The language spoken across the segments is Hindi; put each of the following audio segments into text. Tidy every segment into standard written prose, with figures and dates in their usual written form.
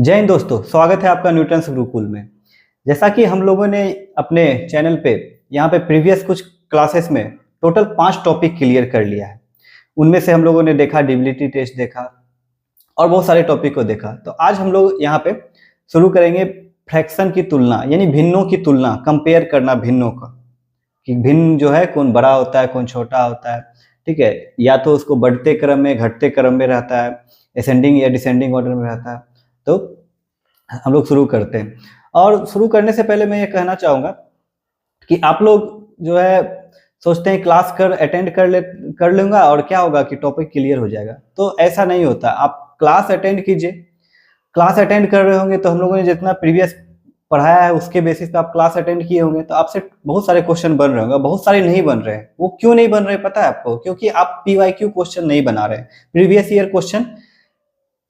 जय हिंद दोस्तों, स्वागत है आपका न्यूटन्स गुरुकुल में। जैसा कि हम लोगों ने अपने चैनल पे यहाँ पे प्रीवियस कुछ क्लासेस में टोटल 5 टॉपिक क्लियर कर लिया है। उनमें से हम लोगों ने देखा डिविनिटी टेस्ट देखा और बहुत सारे टॉपिक को देखा। तो आज हम लोग यहाँ पे शुरू करेंगे फ्रैक्शन की तुलना, यानी भिन्नों की तुलना, कंपेयर करना भिन्नों का, कि भिन्न जो है कौन बड़ा होता है कौन छोटा होता है। ठीक है, या तो उसको बढ़ते क्रम में घटते क्रम में रहता है, असेंडिंग या डिसेंडिंग ऑर्डर में रहता है। तो हम लोग शुरू करते हैं। और शुरू करने से पहले मैं ये कहना चाहूँगा कि आप लोग जो है सोचते हैं क्लास अटेंड कर लूँगा और क्या होगा कि टॉपिक क्लियर हो जाएगा। तो ऐसा नहीं होता। आप क्लास अटेंड कीजिए। क्लास अटेंड कर रहे होंगे तो हम लोगों ने जितना प्रीवियस पढ़ाया है उसके बेसिस पे आप क्लास अटेंड किए होंगे, तो आपसे बहुत सारे क्वेश्चन बन रहे होंगे, बहुत सारे नहीं बन रहे हैं। वो क्यों नहीं बन रहे पता है आपको? क्योंकि आप पीवाईक्यू क्वेश्चन नहीं बना रहे हैं, प्रीवियस ईयर क्वेश्चन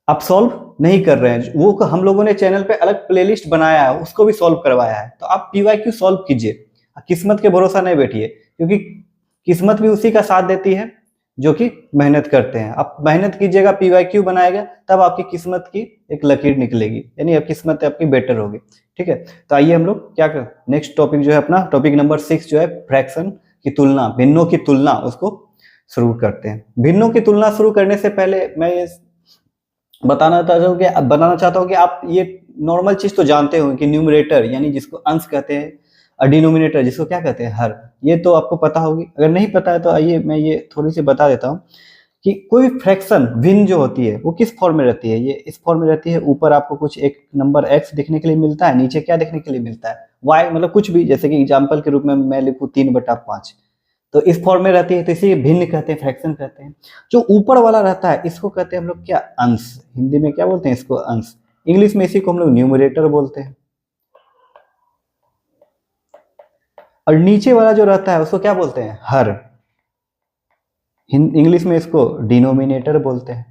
आप सॉल्व नहीं कर रहे हैं। वो हम लोगों ने चैनल पे अलग प्लेलिस्ट बनाया है, उसको भी सॉल्व करवाया है। तो आप पीवाईक्यू सॉल्व कीजिए, किस्मत के भरोसा नहीं बैठिए, क्योंकि किस्मत भी उसी का साथ देती है जो कि मेहनत करते हैं। आप मेहनत कीजिएगा, पीवाईक्यू बनाएगा, तब आपकी किस्मत की एक लकीर निकलेगी, यानी अब किस्मत आपकी बेटर होगी। ठीक है, तो आइए हम लोग क्या कर नेक्स्ट टॉपिक जो है अपना टॉपिक नंबर 6 जो है फ्रैक्शन की तुलना, भिन्नों की तुलना, उसको शुरू करते हैं। भिन्नों की तुलना शुरू करने से पहले मैं ये बताना चाहता हूँ कि आप ये नॉर्मल चीज तो जानते हो कि न्यूमरेटर यानी जिसको अंश कहते हैं और डिनोमिनेटर जिसको क्या कहते हैं हर, ये तो आपको पता होगी। अगर नहीं पता है तो आइए मैं ये थोड़ी सी बता देता हूँ कि कोई फ्रैक्शन भिन्न जो होती है वो किस फॉर्म में रहती है। ये इस फॉर्म में रहती है, ऊपर आपको कुछ एक नंबर x देखने के लिए मिलता है, नीचे क्या देखने के लिए मिलता है y, मतलब कुछ भी, जैसे कि एग्जाम्पल के रूप में मैं लिखूँ 3/5, तो इस फॉर्म में रहती है, तो इसी भिन्न कहते हैं, फ्रैक्शन कहते हैं। जो ऊपर वाला रहता है इसको कहते हैं हम लोग क्या, अंश। हिंदी में क्या बोलते हैं इसको, अंश। इंग्लिश में इसी को हम लोग न्यूमरेटर बोलते हैं। और नीचे वाला जो रहता है उसको क्या बोलते हैं, हर। इंग्लिश में इसको डिनोमिनेटर बोलते हैं।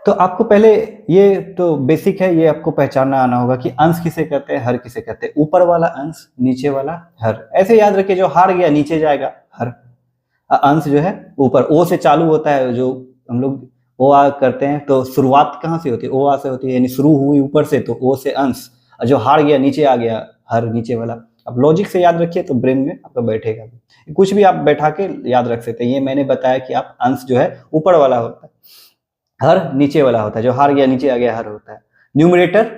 तो आपको पहले ये तो बेसिक है, ये आपको पहचानना आना होगा कि अंश किसे कहते हैं, हर किसे कहते हैं। ऊपर वाला अंश, नीचे वाला हर। ऐसे याद रखिए, जो हार गया नीचे जाएगा हर, अंश जो है ऊपर ओ से चालू होता है। जो हम लोग ओ आ करते हैं तो शुरुआत कहाँ से होती है, ओ आ से होती है, यानी शुरू हुई ऊपर से तो ओ से अंश, और जो हार गया नीचे आ गया हर, नीचे वाला। अब लॉजिक से याद रखिए तो ब्रेन में आपका बैठेगा। कुछ भी आप बैठा के याद रख सकते हैं। ये मैंने बताया कि आप अंश जो है ऊपर वाला होता है, हर नीचे वाला होता है। जो हार गया नीचे आ गया हर होता है। न्यूमरेटर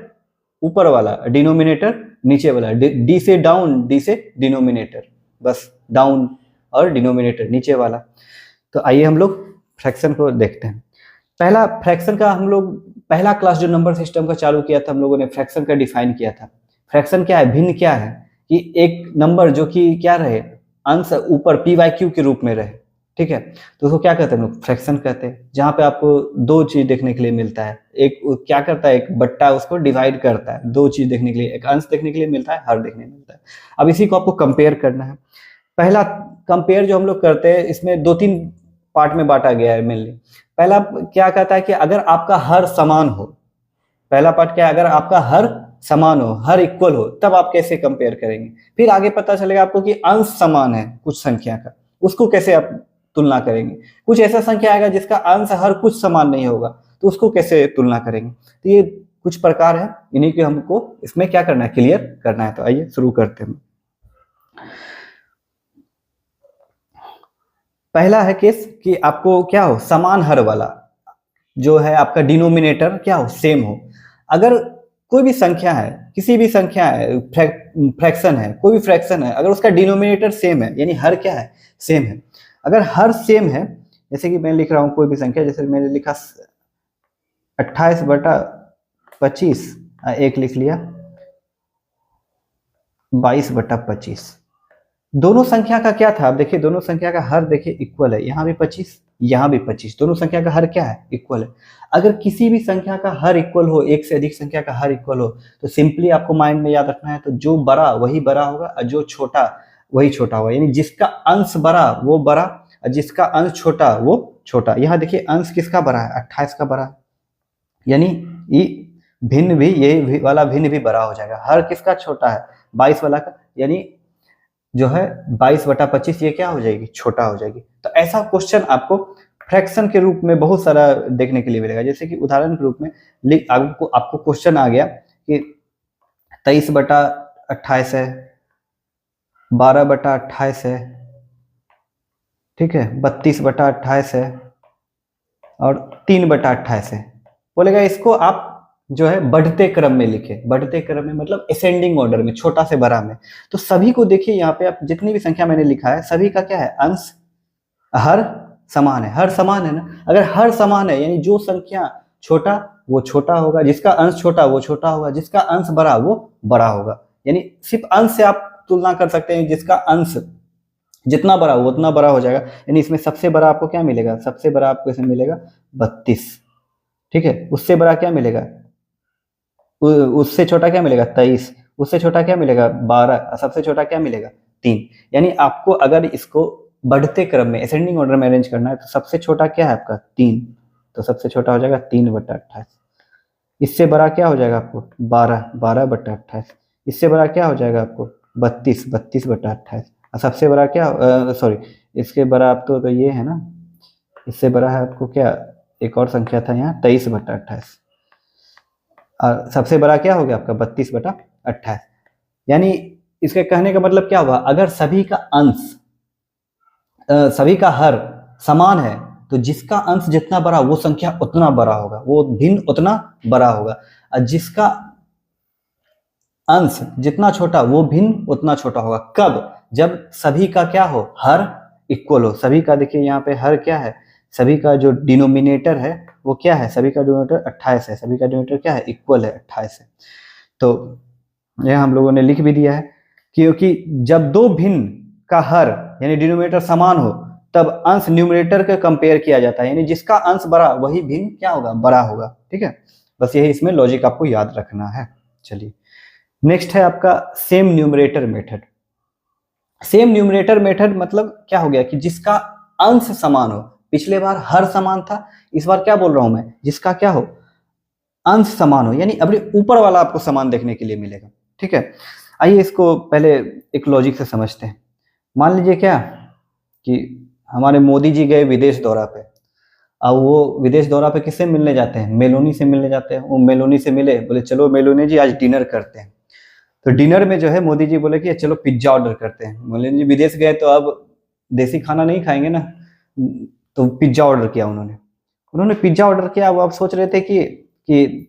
ऊपर वाला, डिनोमिनेटर नीचे वाला। डी से डाउन, डी से डिनोमिनेटर, बस डाउन, और डिनोमिनेटर नीचे वाला। तो आइए हम लोग फ्रैक्शन को देखते हैं। पहला फ्रैक्शन का हम लोग पहला क्लास जो नंबर सिस्टम का चालू किया था, हम लोगों ने फ्रैक्शन का डिफाइन किया था। फ्रैक्शन क्या है, भिन्न क्या है, कि एक नंबर जो कि क्या रहे, अंश ऊपर पीवाईक्यू के रूप में रहे। ठीक है, तो उसको क्या कहते हैं हम लोग, फ्रैक्शन कहते हैं। जहां पे आपको दो चीज देखने के लिए मिलता है, एक क्या करता है, एक बट्टा उसको डिवाइड करता है, दो चीज देखने के लिए, एक अंश देखने के लिए मिलता है, हर देखने को मिलता है। अब इसी को आपको कंपेयर करना है। पहला कंपेयर जो हम लोग करते हैं, इसमें 2-3 पार्ट में बांटा गया है मेनली। पहला क्या कहता है कि अगर आपका हर समान हो, पहला पार्ट क्या है, अगर आपका हर समान हो, हर इक्वल हो, तब आप कैसे कंपेयर करेंगे। फिर आगे पता चलेगा आपको कि अंश समान है कुछ संख्या का, उसको कैसे आप तुलना करेंगे। कुछ ऐसा संख्या आएगा जिसका अंश हर कुछ समान नहीं होगा, तो उसको कैसे तुलना करेंगे। तो ये कुछ प्रकार है, इन्हीं के हमको इसमें क्या करना है, क्लियर करना है। तो आइए शुरू करते हैं। पहला है केस कि आपको क्या हो, समान हर वाला जो है आपका डिनोमिनेटर क्या हो, सेम हो। अगर कोई भी संख्या है, किसी भी संख्या है, फ्रैक्शन है, कोई भी फ्रैक्शन है, अगर उसका डिनोमिनेटर सेम है, यानी हर क्या है, सेम है। अगर हर सेम है, जैसे कि मैं लिख रहा हूं कोई भी संख्या, जैसे मैंने लिखा 28/25, एक लिख लिया 22/25। दोनों संख्या का क्या था, आप देखिए दोनों संख्या का हर देखिए इक्वल है, यहाँ भी 25, यहाँ भी 25, दोनों संख्या का हर क्या है, इक्वल है। अगर किसी भी संख्या का हर इक्वल हो, एक से अधिक संख्या का हर इक्वल हो, तो सिंपली आपको माइंड में याद रखना है, तो जो बड़ा वही बड़ा होगा और जो छोटा वही छोटा होगा। यानी जिसका अंश बड़ा वो बड़ा और जिसका अंश छोटा वो छोटा। यहाँ देखिए अंश किसका बड़ा है, 28 का बड़ा है, यानी ये भिन्न भी, यही वाला भिन्न भी बड़ा हो जाएगा। हर किसका छोटा है, 22 वाला का, यानी जो है 22/25 ये क्या हो जाएगी, छोटा हो जाएगी। तो ऐसा क्वेश्चन आपको फ्रैक्शन के रूप में बहुत सारा देखने के लिए मिलेगा। जैसे कि उदाहरण के रूप में आपको क्वेश्चन आ गया कि 23/28 है, 12/28 है, ठीक है, 32/28 है और 3/28 है। बोलेगा इसको आप जो है बढ़ते क्रम में लिखे। बढ़ते क्रम में मतलब असेंडिंग ऑर्डर में, छोटा से बड़ा में। तो सभी को देखिए यहाँ पे आप जितनी भी संख्या मैंने लिखा है सभी का क्या है, अंश हर समान है। हर समान है ना। अगर हर समान है यानी जो संख्या छोटा वो छोटा होगा, जिसका अंश छोटा वो छोटा होगा, जिसका अंश बड़ा वो बड़ा होगा। यानी सिर्फ अंश से आप तुलना कर सकते हैं, जिसका अंश जितना बड़ा वो उतना बड़ा हो जाएगा। यानी इसमें सबसे बड़ा आपको क्या मिलेगा, सबसे बड़ा आपको इसमें मिलेगा 32, ठीक है। उससे बड़ा क्या मिलेगा, उससे छोटा क्या मिलेगा 23, उससे छोटा क्या मिलेगा 12, सबसे छोटा क्या मिलेगा 3। यानी आपको अगर इसको बढ़ते क्रम में असेंडिंग ऑर्डर में अरेंज करना है तो सबसे छोटा क्या है आपका 3, तो सबसे छोटा हो जाएगा 3/28। इससे बड़ा क्या हो जाएगा आपको 12/28। इससे बड़ा क्या हो जाएगा आपको 32/28। और सबसे बड़ा क्या, सॉरी इसके बड़ा आप तो ये है ना, इससे बड़ा है आपको क्या, एक और संख्या था यहाँ 23/28। और सबसे बड़ा क्या हो गया आपका 32/28। यानी इसके कहने का मतलब क्या हुआ, अगर सभी का अंश सभी का हर समान है तो जिसका अंश जितना बड़ा वो संख्या उतना बड़ा होगा, वो भिन्न उतना बड़ा होगा। और जिसका अंश जितना छोटा वो भिन्न उतना छोटा होगा। कब, जब सभी का क्या हो, हर इक्वल हो। सभी का देखिए यहाँ पे हर क्या है, सभी का जो डिनोमिनेटर है वो क्या है, सभी का डिनोमिनेटर 28 है, सभी का डिनोमिनेटर क्या है, इक्वल है, 28 है। तो यह हम लोगों ने लिख भी दिया है, क्योंकि जब दो भिन्न का हर यानी डिनोमिनेटर समान हो तब अंश न्यूमरेटर के कंपेयर किया जाता है। यानी जिसका अंश बड़ा वही भिन्न क्या होगा, बड़ा होगा, ठीक है। बस यही इसमें लॉजिक आपको याद रखना है। चलिए नेक्स्ट है आपका same numerator method. Same numerator method मतलब क्या हो गया कि जिसका अंश समान हो। पिछले बार हर समान था, इस बार क्या बोल रहा हूं मैं, जिसका क्या हो, अंश समान हो। यानी अपने ऊपर वाला आपको समान देखने के लिए मिलेगा, ठीक है। आइए इसको पहले एक लॉजिक से समझते हैं। मान लीजिए क्या कि हमारे मोदी जी गए विदेश दौरा पे। अब वो विदेश दौरा पे किससे मिलने जाते हैं, मेलोनी से मिलने जाते हैं। वो मेलोनी से मिले, बोले चलो मेलोनी जी आज डिनर करते हैं। तो डिनर में जो है मोदी जी बोले कि चलो पिज्जा ऑर्डर करते हैं। मेलोनी जी विदेश गए तो अब देसी खाना नहीं खाएंगे ना, तो पिज्जा ऑर्डर किया उन्होंने पिज्जा ऑर्डर किया। वो अब सोच रहे थे कि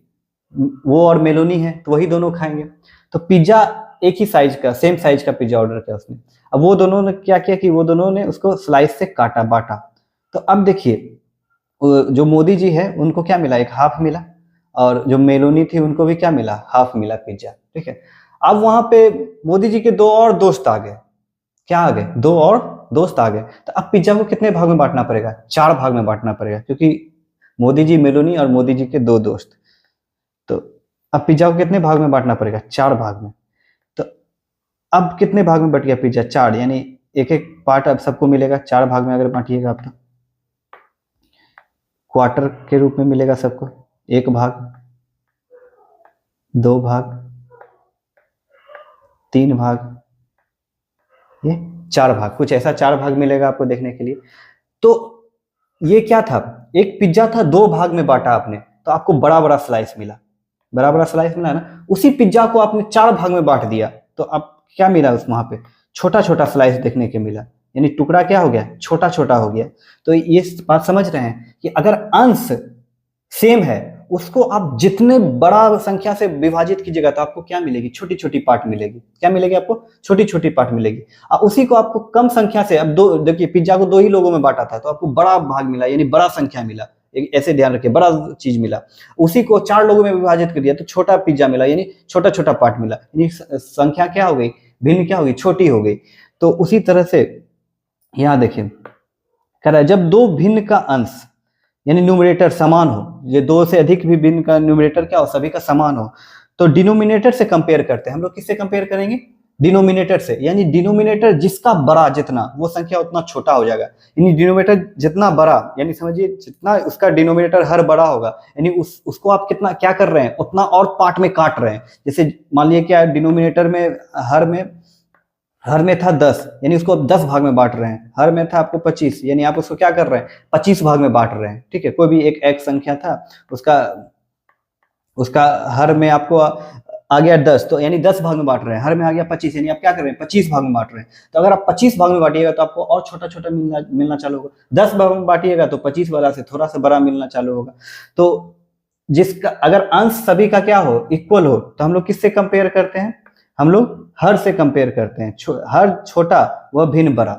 वो और मेलोनी है तो वही दोनों खाएंगे। तो पिज्जा एक ही साइज का, सेम साइज का पिज्जा ऑर्डर किया उसने। अब वो दोनों ने क्या किया कि वो दोनों ने उसको स्लाइस से काटा, बांटा। तो अब देखिए जो मोदी जी है उनको क्या मिला, एक हाफ मिला, और जो मेलोनी थी उनको भी क्या मिला, हाफ मिला पिज्जा, ठीक है। अब वहां पे मोदी जी के दो और दोस्त आ गए। क्या आ गए, दो और दोस्त आ गए। तो अब पिज्जा को कितने भाग में बांटना पड़ेगा, 4 भाग में बांटना पड़ेगा, क्योंकि मोदी जी, मेलोनी और मोदी जी के दो दोस्त। तो अब पिज्जा को कितने भाग में बांटना पड़ेगा, 4 भाग में। तो अब कितने भाग में बट गया पिज्जा, 4। यानी एक एक पार्ट अब सबको मिलेगा 4 भाग में। अगर बांटिएगा आप तो क्वार्टर के रूप में मिलेगा सबको, 1 भाग, 2 भाग, 3 भाग, ये 4 भाग, कुछ ऐसा 4 भाग मिलेगा आपको देखने के लिए। तो ये क्या था, एक पिज्जा था 2 भाग में बांटा आपने, तो आपको बड़ा बड़ा स्लाइस मिला, बड़ा बड़ा स्लाइस मिला ना। उसी पिज्जा को आपने 4 भाग में बांट दिया तो अब क्या मिला, उस वहां पे छोटा छोटा स्लाइस देखने के मिला। यानी टुकड़ा क्या हो गया, छोटा छोटा हो गया। तो ये बात समझ रहे हैं कि अगर अंश सेम है उसको आप जितने बड़ा संख्या से विभाजित कीजिएगा तो आपको क्या मिलेगी, छोटी छोटी पार्ट मिलेगी। क्या मिलेगी आपको, छोटी छोटी पार्ट मिलेगी। और उसी को आपको कम संख्या से, अब दो देखिए पिज्जा को 2 ही लोगों में बांटा था तो आपको बड़ा भाग मिला, यानी बड़ा संख्या मिला। ऐसे ध्यान रखिए, बड़ा चीज मिला। उसी को 4 लोगों में विभाजित कर दिया तो छोटा पिज्जा मिला, यानी छोटा छोटा पार्ट मिला। यानी संख्या क्या हो गई, भिन्न क्या हो गई, छोटी हो गई। तो उसी तरह से यहाँ देखिए कह रहा है जब 2 भिन्न का अंश यानी न्यूमरेटर समान हो, ये 2 से अधिक भी भिन्न का न्यूमरेटर क्या हो, सभी का समान हो, तो डिनोमिनेटर से कंपेयर करते हैं हम लोग। किससे कंपेयर करेंगे, डिनोमिनेटर से। यानी डिनोमिनेटर जिसका बड़ा जितना वो संख्या उतना छोटा हो जाएगा। यानी डिनोमिनेटर जितना बड़ा, यानी समझिए जितना उसका डिनोमिनेटर हर बड़ा होगा, यानी उसको आप कितना क्या कर रहे हैं, उतना और पार्ट में काट रहे हैं। जैसे मान लिया क्या डिनोमिनेटर में, हर में था 10, यानी उसको आप 10 भाग में बांट रहे हैं। हर में था आपको 25, यानी आप उसको क्या कर रहे हैं, 25 भाग में बांट रहे हैं। ठीक है, कोई भी एक x संख्या था, उसका उसका हर में आपको आ गया 10, तो यानी 10 भाग में बांट रहे हैं। हर में आ गया 25, यानी आप क्या कर रहे हैं, 25 भाग में बांट रहे हैं। तो अगर आप 25 भाग में बांटिएगा तो आपको और छोटा छोटा मिलना चालू होगा। 10 भाग में बांटिएगा तो 25 वाला से थोड़ा सा बड़ा मिलना चालू होगा। तो जिसका अगर अंश सभी का क्या हो, इक्वल हो, तो हम लोग किससे कंपेयर करते हैं, हम लोग हर से कंपेयर करते हैं। हर छोटा वह भिन्न बड़ा,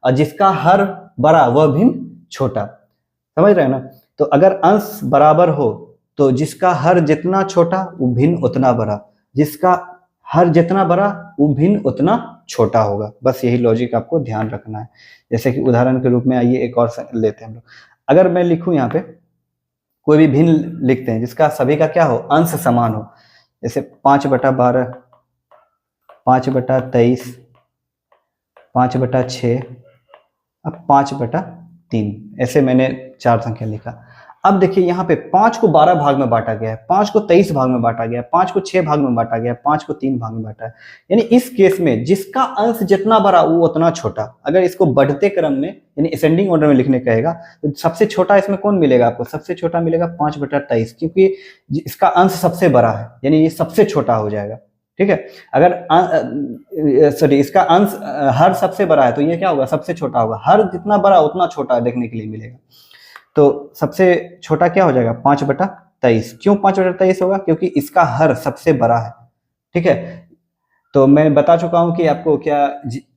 और जिसका हर बड़ा वह भिन्न छोटा। समझ रहे हैं ना। तो अगर अंश बराबर हो तो जिसका हर जितना छोटा वो भिन्न उतना बड़ा, जिसका हर जितना बड़ा वो भिन्न उतना छोटा होगा। बस यही लॉजिक आपको ध्यान रखना है। जैसे कि उदाहरण के रूप में आइए एक और लेते हैं हम लोग। अगर मैं लिखूं यहाँ पे कोई भी भिन्न लिखते हैं जिसका सभी का क्या हो, अंश समान हो, जैसे 5/12, 5/23, 5/6, अब 5/3, ऐसे मैंने 4 संख्या लिखा। अब देखिए यहाँ पे 5 को 12 भाग में बांटा गया है, 5 को 23 भाग में बांटा गया है, 5 को 6 भाग में बांटा गया है, 5 को 3 भाग में बांटा है। यानी इस केस में जिसका अंश जितना बड़ा वो उतना छोटा। अगर इसको बढ़ते क्रम में यानी असेंडिंग ऑर्डर में लिखने कहेगा तो सबसे छोटा इसमें कौन मिलेगा आपको, सबसे छोटा मिलेगा 5/23, क्योंकि इसका अंश सबसे बड़ा है, यानी ये सबसे छोटा हो जाएगा। ठीक है, अगर सॉरी इसका अंश हर सबसे बड़ा है तो ये क्या होगा, सबसे छोटा होगा। हर जितना बड़ा उतना छोटा देखने के लिए मिलेगा। तो सबसे छोटा क्या हो जाएगा, 5/23। क्यों 5/23 होगा, क्योंकि इसका हर सबसे बड़ा है। ठीक है, तो मैं बता चुका हूं कि आपको क्या,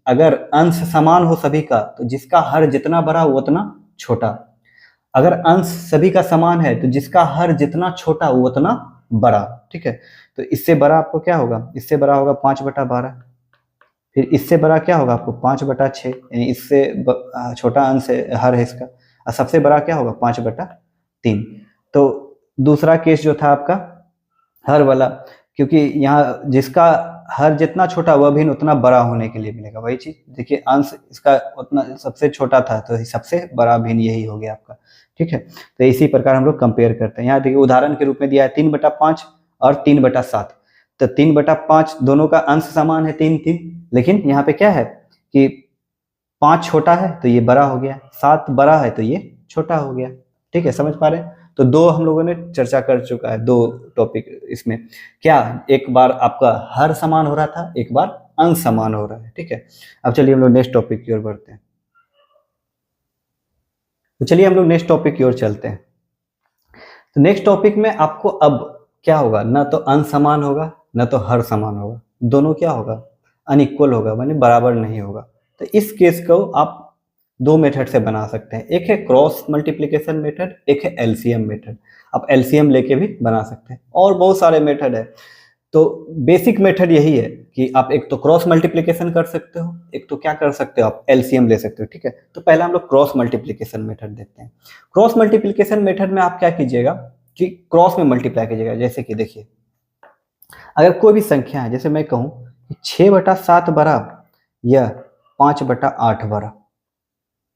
अगर अंश समान हो सभी का तो जिसका हर जितना बड़ा वो उतना छोटा। अगर अंश सभी का समान है तो जिसका हर जितना छोटा वो उतना बड़ा। ठीक है, तो इससे बड़ा आपको क्या होगा, इससे बड़ा होगा 5/12, फिर इससे बड़ा क्या होगा आपको 5/6, यानी इससे छोटा अंश हर है इसका, और सबसे बड़ा क्या होगा 5/3। तो दूसरा केस जो था आपका हर वाला, क्योंकि यहाँ जिसका हर जितना छोटा वह भिन्न उतना बड़ा होने के लिए मिलेगा। वही चीज देखिए, अंश इसका उतना सबसे छोटा था तो सबसे बड़ा भिन्न यही हो गया आपका। ठीक है, तो इसी प्रकार हम लोग कंपेयर करते हैं। यहाँ देखिए उदाहरण के रूप में दिया है 3/5 और 3/7। तो 3/5 दोनों का अंश समान है 3-3, लेकिन यहाँ पे क्या है कि 5 छोटा है तो ये बड़ा हो गया, 7 बड़ा है तो ये छोटा हो गया। ठीक है, समझ पा रहे हैं। तो दो हम लोगों ने चर्चा कर चुका है, दो टॉपिक इसमें। क्या एक बार आपका हर समान हो रहा था, एक बार अंश समान हो रहा है। ठीक है, अब चलिए हम लोग नेक्स्ट टॉपिक की ओर बढ़ते हैं। तो चलिए हम लोग नेक्स्ट टॉपिक की ओर चलते हैं। तो नेक्स्ट टॉपिक में आपको अब क्या होगा, ना तो अंश समान होगा ना तो हर समान होगा, दोनों क्या होगा, अनइक्वल होगा, माने बराबर नहीं होगा। तो इस केस को आप दो मेथड से बना सकते हैं, एक है क्रॉस मल्टीप्लिकेशन मेथड, एक है एलसीएम मेथड। आप एलसीएम लेके भी बना सकते हैं, और बहुत सारे मेथड है। तो बेसिक मेथड यही है कि आप एक तो क्रॉस मल्टीप्लिकेशन कर सकते हो, एक तो क्या कर सकते हो आप एलसीएम ले सकते हो। ठीक है, तो पहले हम लोग क्रॉस मल्टीप्लिकेशन मेथड देखते हैं। क्रॉस मल्टीप्लिकेशन मेथड में आप क्या कीजिएगा कि क्रॉस में मल्टीप्लाई कीजिएगा। जैसे कि देखिए, अगर कोई भी संख्या है, जैसे मैं कहूँ 6/7 बड़ा या 5/8 बड़ा,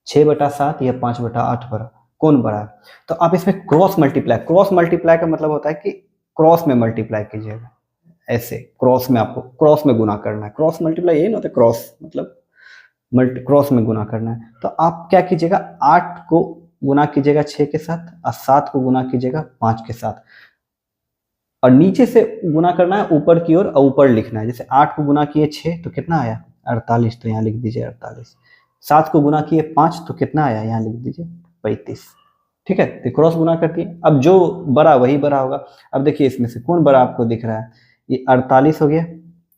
6/7 या 5/8 बड़ा, कौन बड़ा है? तो आप इसमें क्रॉस मल्टीप्लाई का मतलब होता है कि क्रॉस में मल्टीप्लाई कीजिएगा। ऐसे क्रॉस में आपको क्रॉस में गुना करना है। क्रॉस मल्टीप्लाई यही ना होता है, क्रॉस मतलब क्रॉस में गुना करना है। तो आप क्या कीजिएगा, 8 को गुना कीजिएगा 6 के साथ, और 7 को गुना कीजिएगा 5 के साथ, और नीचे से गुना करना है ऊपर की ओर, और ऊपर लिखना है। जैसे 8 को गुना किए 6 तो कितना आया 48, तो यहाँ लिख दीजिए 48। 7 को गुना किए 5 तो कितना आया, यहाँ लिख दीजिए 35। ठीक है, तो क्रॉस गुना करती है। अब जो बड़ा वही बड़ा होगा। अब देखिए इसमें से कौन बड़ा आपको दिख रहा है, ये 48 हो गया,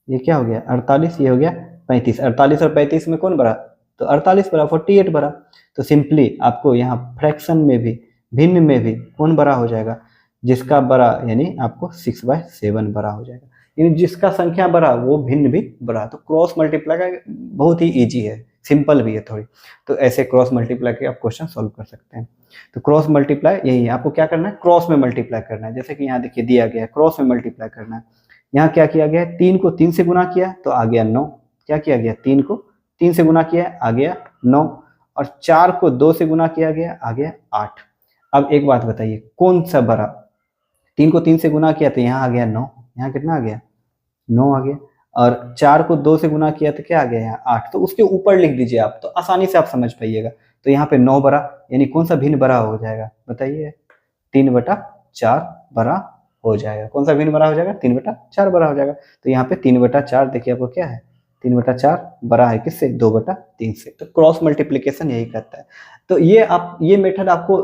ये क्या हो गया 48, ये हो गया 35। 48 और 35 में कौन बड़ा, तो 48 बड़ा, 48 बड़ा। तो सिंपली आपको यहाँ फ्रैक्शन में भी, भिन्न में भी कौन बड़ा हो जाएगा, जिसका बड़ा, यानी आपको 6/7 बड़ा हो जाएगा। यानी जिसका संख्या बड़ा वो भिन्न भी बड़ा। तो क्रॉस मल्टीप्लाई का बहुत ही इजी है, सिंपल भी है थोड़ी। तो ऐसे क्रॉस मल्टीप्लाई के आप क्वेश्चन सॉल्व कर सकते हैं। तो क्रॉस मल्टीप्लाई यही है, आपको क्या करना है, क्रॉस में मल्टीप्लाई करना है। जैसे कि यहाँ देखिए दिया गया है, क्रॉस में मल्टीप्लाई करना है। यहाँ क्या किया गया है, 3 को 3 से गुना किया तो आ गया 9। क्या किया गया, 3 को 3 से गुना किया आ गया 9, और 4 को 2 से गुना किया गया आ गया 8। अब एक बात बताइए, कौन सा बड़ा, 3 को 3 से गुना किया तो यहाँ आ गया 9, यहाँ कितना आ गया 9 आ गया। और 4 को 2 से गुना किया तो क्या आ गया यहाँ 8, तो उसके ऊपर लिख दीजिए आप, तो आसानी से आप समझ पाइएगा। तो यहाँ पे 9 बड़ा, यानी कौन सा भिन्न बड़ा हो जाएगा बताइए, 3/4 बड़ा हो जाएगा। कौन सा भिन्न बड़ा हो जाएगा, 3/4 बड़ा हो जाएगा। तो यहाँ पे 3/4 देखिए आपको क्या है, 3/4 बड़ा है किससे, 2/3 से। तो क्रॉस मल्टीप्लीकेशन यही करता है। तो ये मेथड आपको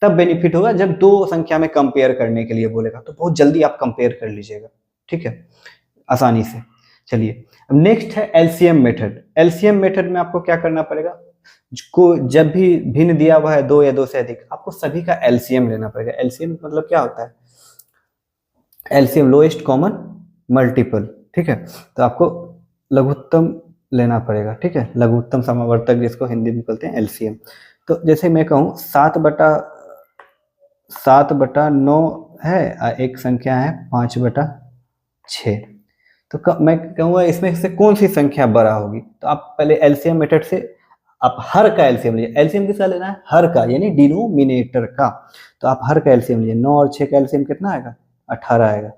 तब बेनिफिट होगा जब दो संख्या में कंपेयर करने के लिए बोलेगा, तो बहुत जल्दी आप कंपेयर कर लीजिएगा, ठीक है, आसानी से। चलिए अब नेक्स्ट है एलसीएम मेथड। एलसीएम मेथड में आपको क्या करना पड़ेगा, को जब भी भिन्न दिया हुआ है 2 या 2 से अधिक, आपको सभी का एलसीएम लेना पड़ेगा। एलसीएम मतलब क्या होता है, एलसीएम लोएस्ट कॉमन मल्टीपल, ठीक है। तो आपको लघुत्तम लेना पड़ेगा, ठीक है, लघुत्तम समावर्तक जिसको हिंदी में बोलते हैं एलसीएम। तो जैसे मैं कहूँ 7/9 है, एक संख्या है 5/6, तो मैं कहूँगा इसमें से कौन सी संख्या बड़ा होगी। तो आप पहले एलसीएम मेथड से आप हर का एलसीएम लीजिए। एलसीएम किसका लेना है, हर का, यानी डिनोमिनेटर का। तो आप हर का एलसीएम लीजिए। 9 और 6 का एलसीएम कितना आएगा, 18 आएगा,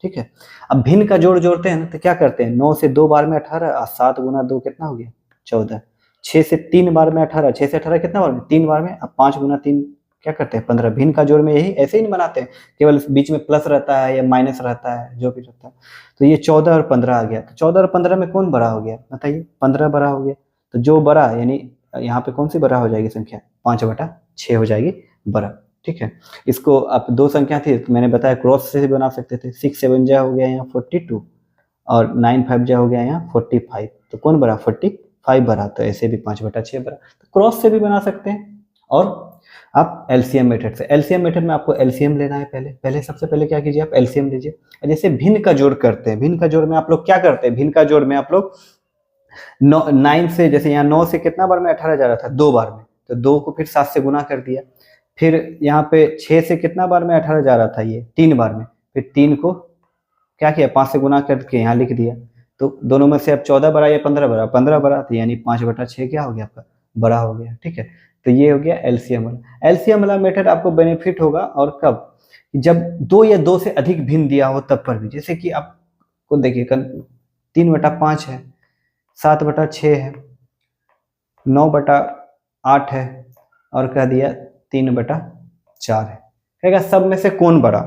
ठीक है। अब भिन्न का जोड़ जोड़ते हैं ना, तो क्या करते हैं, 9 से 2 बार में 18, और 7 गुना 2 कितना हो गया 14, 6 से 3 बार में 18, 6 से 18 कितना बार में, 3 बार में। अब 5 गुना 3 क्या करते हैं 15। भिन्न का जोड़ में यही ऐसे ही नहीं बनाते हैं, केवल बीच में प्लस रहता है या माइनस रहता है, जो भी रहता है। तो ये 14 और 15 आ गया। तो 14 और 15 में कौन बड़ा हो गया बताइए, 15 बड़ा हो गया। तो जो बड़ा, यानी यहाँ पे कौन सी बड़ा हो जाएगी संख्या, 5/6 हो जाएगी बड़ा, ठीक है। इसको आप दो संख्या थी तो मैंने बताया क्रॉस से भी बना सकते थे। 6 7 जा हो गया यहाँ 42, और 9 5 जा हो गया यहाँ 45। तो कौन बड़ा, 45 बड़ा। तो ऐसे भी 5/6 बड़ा, तो क्रॉस से भी बना सकते हैं। और आप एलसीएम मेथड से, एलसीएम मेथड में आपको एलसीएम लेना है। पहले सबसे पहले क्या कीजिए, आप एलसीएम लीजिए। जैसे भिन्न का जोड़ करते हैं, भिन्न का जोड़ में आप लोग क्या करते हैं, भिन्न का जोड़ में आप लोग 9 से, जैसे यहाँ 9 से कितना बार में 18 जा रहा था, 2 बार में, तो 2 को फिर 7 से गुना कर दिया। फिर यहाँ पे 6 से कितना बार में 18 जा रहा था, ये 3 बार में, फिर 3 को क्या किया 5 से गुना करके यहाँ लिख दिया। तो दोनों में से अब 14 बड़ा या 15 बड़ा, 15 बड़ा, तो यानी 5/6 क्या हो गया आपका, बड़ा हो गया, ठीक है। तो ये हो गया एलसीएम वाला। एलसीएम वाला मेथड आपको बेनिफिट होगा और कब, जब 2 या 2 से अधिक भिन्न दिया हो तब पर भी। जैसे कि आपको देखिए 3/5 है, 7/6 है, 9/8 है, और कह दिया 3/4 है। कहेगा सब में से कौन बड़ा,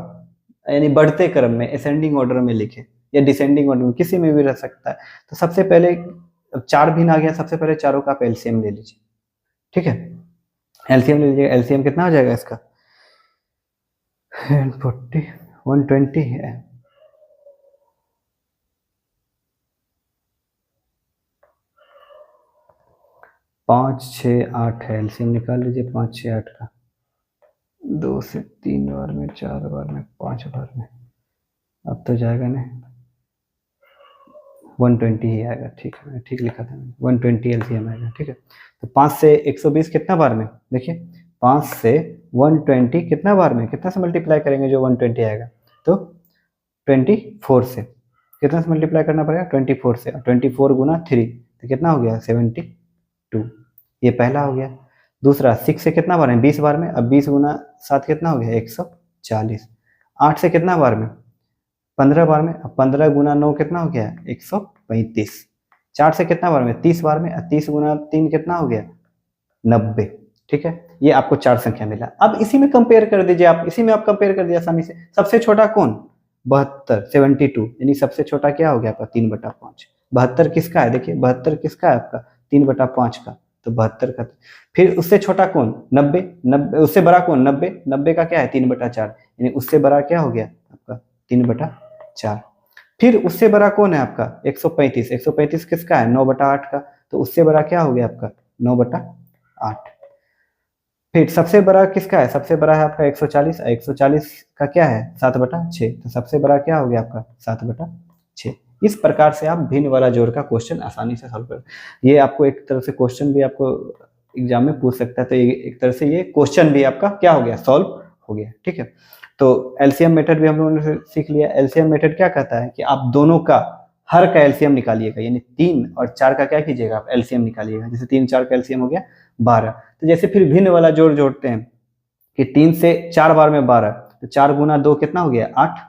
यानी बढ़ते क्रम में, असेंडिंग ऑर्डर में लिखे या डिसेंडिंग ऑर्डर में, किसी में भी रह सकता है। तो सबसे पहले 4 भिन्न आ गया, सबसे पहले चारों का आप एलसीएम ले लीजिए, ठीक है। एलसीएम ले लीजिएगा। एलसीएम कितना हो जाएगा इसका, 40 120 है, 5 6 8 है। एलसीएम निकाल लीजिए 5 6 8 का। 2 से 3 बार में, 4 बार में, 5 बार में, अब तो जाएगा नहीं, 120 ही आएगा, ठीक है, ठीक लिखा था मैंने, 120 एलसीएम आएगा, ठीक है। तो 5 से 120 कितना बार में, देखिए 5 से 120 कितना बार में, कितना से मल्टीप्लाई करेंगे जो 120 आएगा, तो 24 से। कितना से मल्टीप्लाई करना पड़ेगा, 24 से। 24 गुना 3 तो कितना हो गया 72, ये पहला हो गया। दूसरा 6 से कितना बार में, 20 बार में। अब 20 गुना 7 कितना हो गया 140। 8 से कितना बार में, 15 बार में। अब 15 गुना 9 कितना हो गया 135। 4 से कितना बार में, 30 बार में। 30 गुना 3 कितना हो गया 90, ठीक है। ये आपको 4 संख्या मिला। अब इसी में कंपेयर कर दीजिए आप, इसी में आप कंपेयर कर दिया आसानी से। सबसे छोटा कौन, 72, 72, यानी सबसे छोटा क्या हो गया आपका 3/5। 72 किसका है, देखिए 72 किसका है आपका 3/5 का, तो 72 का। फिर उससे छोटा कौन 90, 90 उससे बड़ा कौन 90, 90 का क्या है 3/4, यानी उससे बड़ा क्या हो गया आपका 3/4। फिर उससे बड़ा कौन है आपका 135, 135 किसका है 9/8 का, तो उससे बड़ा क्या हो गया आपका 9/8। फिर सबसे बड़ा किसका है, सबसे बड़ा है आपका 140, 140 का क्या है 7/6, तो सबसे बड़ा क्या हो गया आपका 7/6। इस प्रकार से आप भिन्न वाला जोड़ का क्वेश्चन आसानी से सॉल्व कर, ये आपको एक तरह से क्वेश्चन भी आपको एग्जाम में पूछ सकता है। तो एक तरह से ये क्वेश्चन भी आपका क्या हो गया, सॉल्व हो गया, ठीक है। तो एलसीएम मेथड भी हम लोगों ने सीख लिया। एलसीएम मेथड क्या कहता है कि आप दोनों का हर का एलसीएम निकालिएगा, यानी 3 और 4 का क्या कीजिएगा आप एलसीएम निकालिएगा। जैसे 3 4 का एलसीएम हो गया 12। तो जैसे फिर भिन्न वाला जोड़ जोड़ते हैं कि 3 से 4 बार में 12, तो 4 गुना 2 कितना हो गया 8।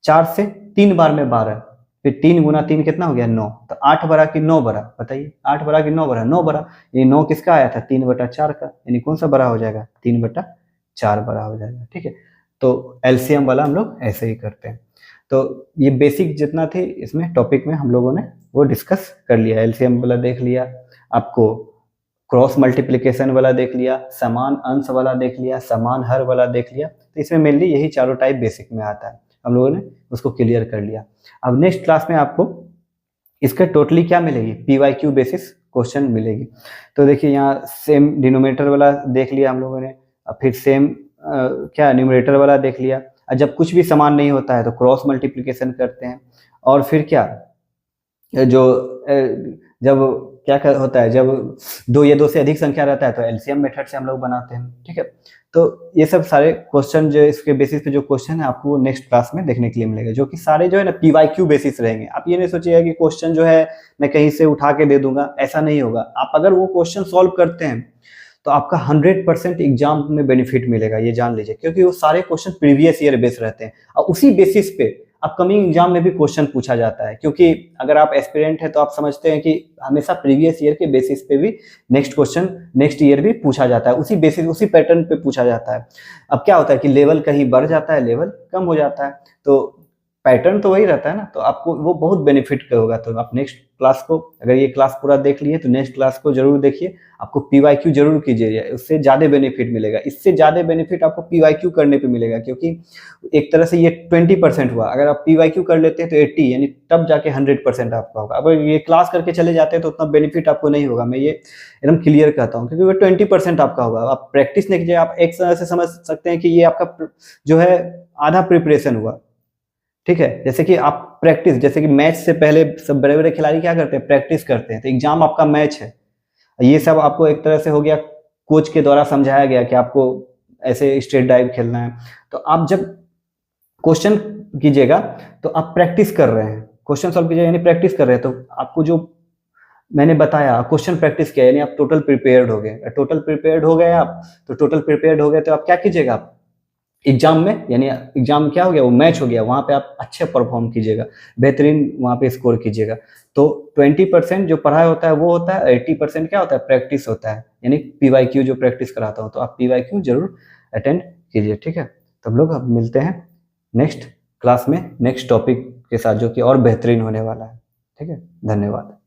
4 से 3 बार में 12, फिर 3 गुना 3 कितना हो गया 9, तो 8 बरा कि 9 बरा, बताइए 8 बरा कि 9 बरा, 9 बरा, ये 9 किसका आया था 3/4 का, यानी कौन सा बरा हो जाएगा 3/4 बरा हो जाएगा। ठीक है, तो एलसीएम वाला हम लोग ऐसे ही करते हैं। तो ये बेसिक जितना थे इसमें टॉपिक में हम लोगों ने वो डिस्कस कर लिया, एलसीएम वाला देख लिया, आपको क्रॉस मल्टीप्लिकेशन वाला देख लिया, समान अंश वाला देख लिया, समान हर वाला देख लिया। तो इसमें मेनली यही चारों टाइप बेसिक में आता है, हम लोगों ने उसको क्लियर कर लिया। अब नेक्स्ट क्लास में आपको इसका टोटली क्या मिलेगी, पीवाईक्यू बेसिस क्वेश्चन मिलेगी। तो देखिए यहाँ सेम डिनोमिनेटर वाला देख लिया हम लोगों ने, फिर सेम क्या न्यूमरेटर वाला देख लिया, और जब कुछ भी समान नहीं होता है तो क्रॉस मल्टीप्लिकेशन करते हैं, और फिर क्या जो जब क्या होता है, जब दो या दो से अधिक संख्या रहता है तो एलसीएम मेथड से हम लोग बनाते हैं। ठीक है, तो ये सब सारे क्वेश्चन जो इसके बेसिस पे जो क्वेश्चन है आपको नेक्स्ट क्लास में देखने के लिए मिलेगा, जो कि सारे जो है ना पीवाईक्यू बेसिस रहेंगे। आप ये नहीं सोचिएगा कि क्वेश्चन जो है मैं कहीं से उठा के दे दूंगा, ऐसा नहीं होगा। आप अगर वो क्वेश्चन सॉल्व करते हैं तो आपका 100% एग्जाम में बेनिफिट मिलेगा, ये जान लीजिए, क्योंकि वो सारे क्वेश्चन प्रीवियस ईयर बेस्ड रहते हैं और उसी बेसिस पे अपकमिंग एग्जाम में भी क्वेश्चन पूछा जाता है। क्योंकि अगर आप एस्पिरेंट है तो आप समझते हैं कि हमेशा प्रीवियस ईयर के बेसिस पे भी नेक्स्ट क्वेश्चन नेक्स्ट ईयर भी पूछा जाता है, उसी बेसिस उसी पैटर्न पे पूछा जाता है। अब क्या होता है कि लेवल कहीं बढ़ जाता है, लेवल कम हो जाता है, तो पैटर्न तो वही रहता है ना, तो आपको वो बहुत बेनिफिट होगा। तो आप नेक्स्ट क्लास को, अगर ये क्लास पूरा देख लिए तो नेक्स्ट क्लास को जरूर देखिए, आपको पीवाईक्यू जरूर कीजिए, उससे ज़्यादा बेनिफिट मिलेगा। इससे ज़्यादा बेनिफिट आपको पीवाईक्यू करने पे मिलेगा, क्योंकि एक तरह से ये 20% हुआ, अगर आप पीवाईक्यू कर लेते हैं तो 80, यानी तब जाके 100% आपका होगा। अगर ये क्लास करके चले जाते हैं तो उतना बेनिफिट आपको नहीं होगा, मैं ये एकदम क्लियर कहता हूँ, क्योंकि वो 20% आपका होगा। आप प्रैक्टिस नहीं कीजिए, आप एक तरह से समझ सकते हैं कि ये आपका जो है आधा प्रिपरेशन हुआ। ठीक है, जैसे कि आप प्रैक्टिस, जैसे कि मैच से पहले सब बड़े बड़े खिलाड़ी क्या करते हैं, प्रैक्टिस करते हैं, तो एग्जाम आपका मैच है, ये सब आपको एक तरह से हो गया, कोच के द्वारा समझाया गया कि आपको ऐसे स्ट्रेट ड्राइव खेलना है। तो आप जब क्वेश्चन कीजिएगा तो आप प्रैक्टिस कर रहे हैं, क्वेश्चन सॉल्व कीजिएगा यानी प्रैक्टिस कर रहे हैं, तो आपको जो मैंने बताया क्वेश्चन प्रैक्टिस किया यानी आप टोटल प्रिपेयर्ड हो गए। टोटल प्रिपेयर्ड हो गए आप, तो टोटल प्रिपेयर्ड हो गए तो आप क्या कीजिएगा, आप एग्जाम में, यानी एग्जाम क्या हो गया, वो मैच हो गया, वहां पे आप अच्छे परफॉर्म कीजिएगा, बेहतरीन वहां पे स्कोर कीजिएगा। तो 20% जो पढ़ाई होता है वो होता है, 80% क्या होता है, प्रैक्टिस होता है, यानी पीवाईक्यू जो प्रैक्टिस कराता हूँ, तो आप पीवाईक्यू जरूर अटेंड कीजिए। ठीक है, तो हम लोग अब मिलते हैं नेक्स्ट क्लास में नेक्स्ट टॉपिक के साथ, जो कि और बेहतरीन होने वाला है। ठीक है, धन्यवाद।